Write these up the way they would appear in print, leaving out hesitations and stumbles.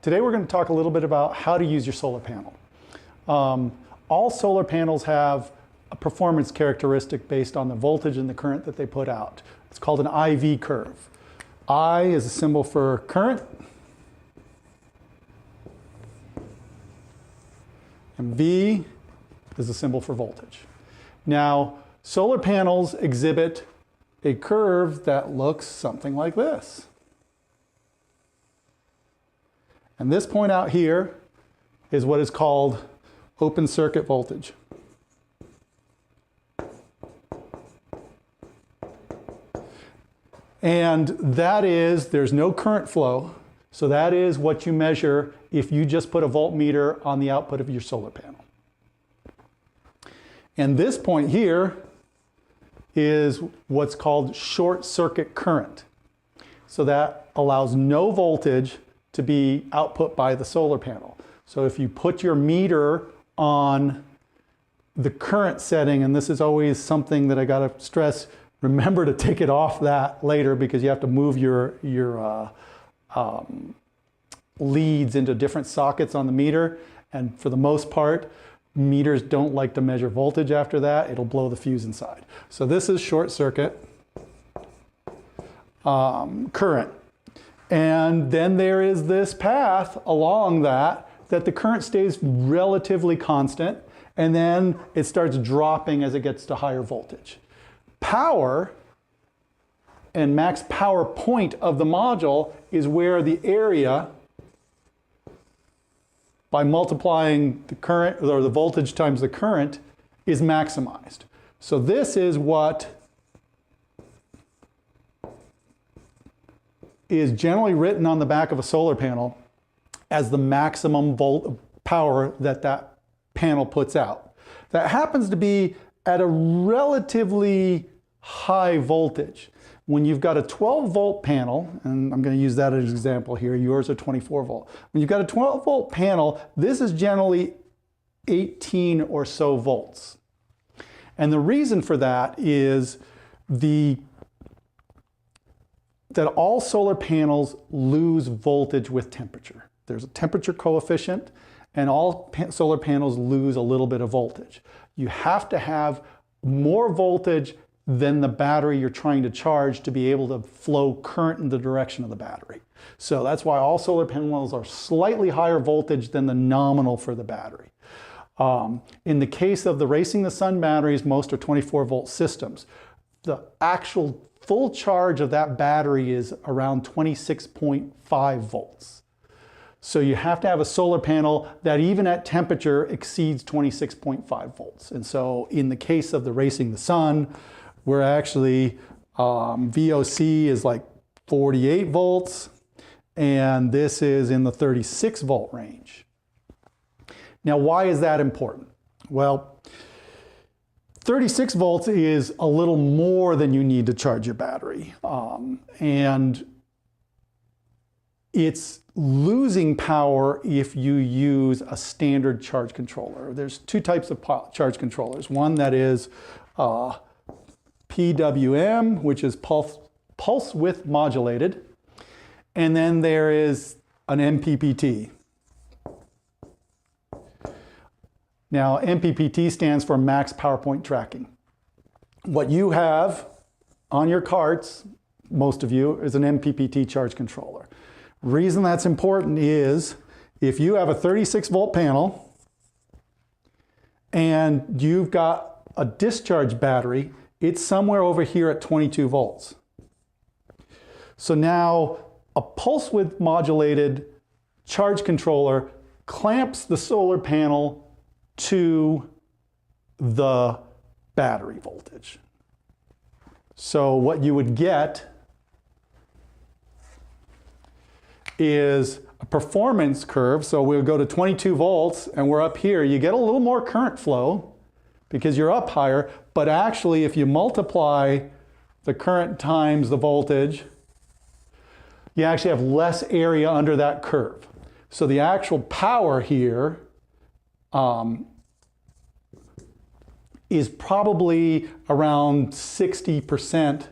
Today we're going to talk a little bit about how to use your solar panel. All solar panels have a performance characteristic based on the voltage and the current that they put out. It's called an IV curve. I is a symbol for current, and V is a symbol for voltage. Now, solar panels exhibit a curve that looks something like this. And this point out here is what is called open circuit voltage. And that is, there's no current flow, so that is what you measure if you just put a voltmeter on the output of your solar panel. And this point here is what's called short circuit current. So that allows no voltage to be output by the solar panel. So if you put your meter on the current setting, and this is always something that I gotta stress, remember to take it off that later because you have to move your leads into different sockets on the meter. And for the most part, meters don't like to measure voltage after that. It'll blow the fuse inside. So this is short circuit current. And then there is this path along that the current stays relatively constant, and then it starts dropping as it gets to higher voltage. Power and max power point of the module is where the area, by multiplying the current or the voltage times the current, is maximized. So this is what is generally written on the back of a solar panel as the maximum power that that panel puts out. That happens to be at a relatively high voltage. When you've got a 12 volt panel, and I'm going to use that as an example here, yours are 24 volt. When you've got a 12 volt panel, this is generally 18 or so volts. And the reason for that is that all solar panels lose voltage with temperature. There's a temperature coefficient, and all solar panels lose a little bit of voltage. You have to have more voltage than the battery you're trying to charge to be able to flow current in the direction of the battery. So that's why all solar panels are slightly higher voltage than the nominal for the battery. In the case of the Racing the Sun batteries, most are 24 volt systems. The actual full charge of that battery is around 26.5 volts. So you have to have a solar panel that even at temperature exceeds 26.5 volts. And so in the case of the Racing the Sun, we're actually, VOC is like 48 volts, and this is in the 36 volt range. Now, why is that important? Well, 36 volts is a little more than you need to charge your battery. And it's losing power if you use a standard charge controller. There's two types of charge controllers. One that is PWM, which is pulse width modulated. And then there is an MPPT. Now, MPPT stands for max power point tracking. What you have on your carts, most of you, is an MPPT charge controller. Reason that's important is if you have a 36 volt panel and you've got a discharge battery, it's somewhere over here at 22 volts. So now a pulse width modulated charge controller clamps the solar panel to the battery voltage. So what you would get is a performance curve. So we'll go to 22 volts and we're up here. You get a little more current flow because you're up higher, but actually if you multiply the current times the voltage, you actually have less area under that curve. So the actual power here is probably around 60%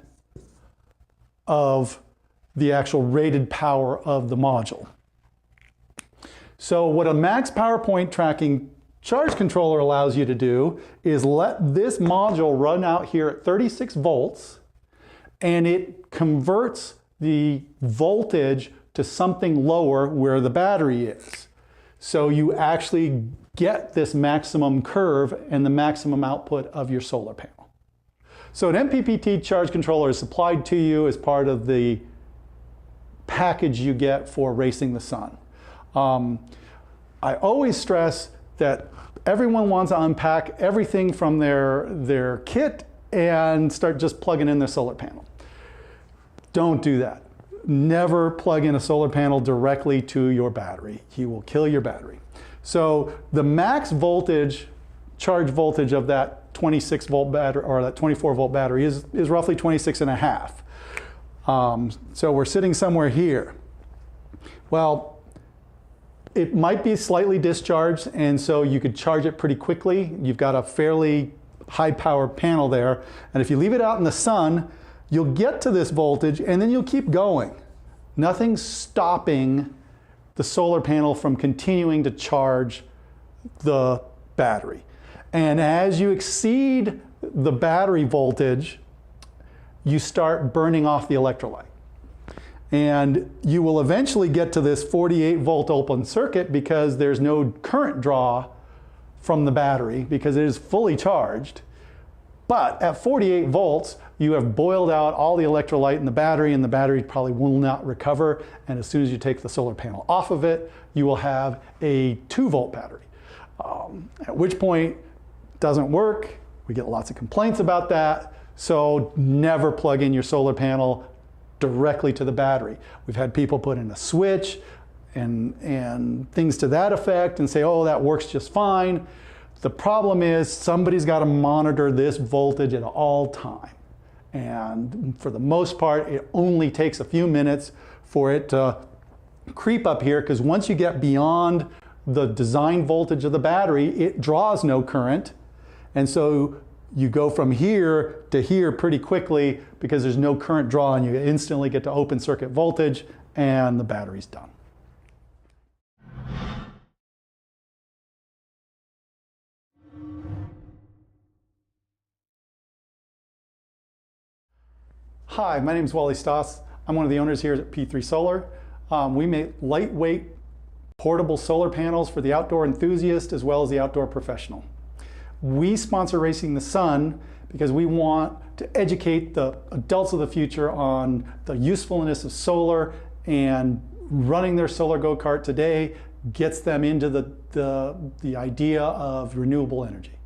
of the actual rated power of the module. So what a max power point tracking charge controller allows you to do is let this module run out here at 36 volts, and it converts the voltage to something lower where the battery is. So you actually get this maximum curve and the maximum output of your solar panel. So an MPPT charge controller is supplied to you as part of the package you get for racing the sun. I always stress that everyone wants to unpack everything from their kit and start just plugging in their solar panel. Don't do that. Never plug in a solar panel directly to your battery. You will kill your battery. So the max voltage, charge voltage of that 26 volt battery or that 24 volt battery is roughly 26 and a half. So we're sitting somewhere here. Well, it might be slightly discharged, and so you could charge it pretty quickly. You've got a fairly high power panel there, and if you leave it out in the sun, you'll get to this voltage and then you'll keep going. Nothing's stopping the solar panel from continuing to charge the battery. And as you exceed the battery voltage, you start burning off the electrolyte. And you will eventually get to this 48 volt open circuit because there's no current draw from the battery because it is fully charged. But at 48 volts, you have boiled out all the electrolyte in the battery, and the battery probably will not recover. And as soon as you take the solar panel off of it, you will have a 2 volt battery. At which point, it doesn't work. We get lots of complaints about that. So never plug in your solar panel directly to the battery. We've had people put in a switch and things to that effect and say, oh, that works just fine. The problem is somebody's got to monitor this voltage at all time. And for the most part, it only takes a few minutes for it to creep up here, because once you get beyond the design voltage of the battery, it draws no current. And so you go from here to here pretty quickly because there's no current draw, and you instantly get to open circuit voltage and the battery's done. Hi, my name is Wally Stoss. I'm one of the owners here at P3 Solar. We make lightweight, portable solar panels for the outdoor enthusiast as well as the outdoor professional. We sponsor Racing the Sun because we want to educate the adults of the future on the usefulness of solar, and running their solar go-kart today gets them into the idea of renewable energy.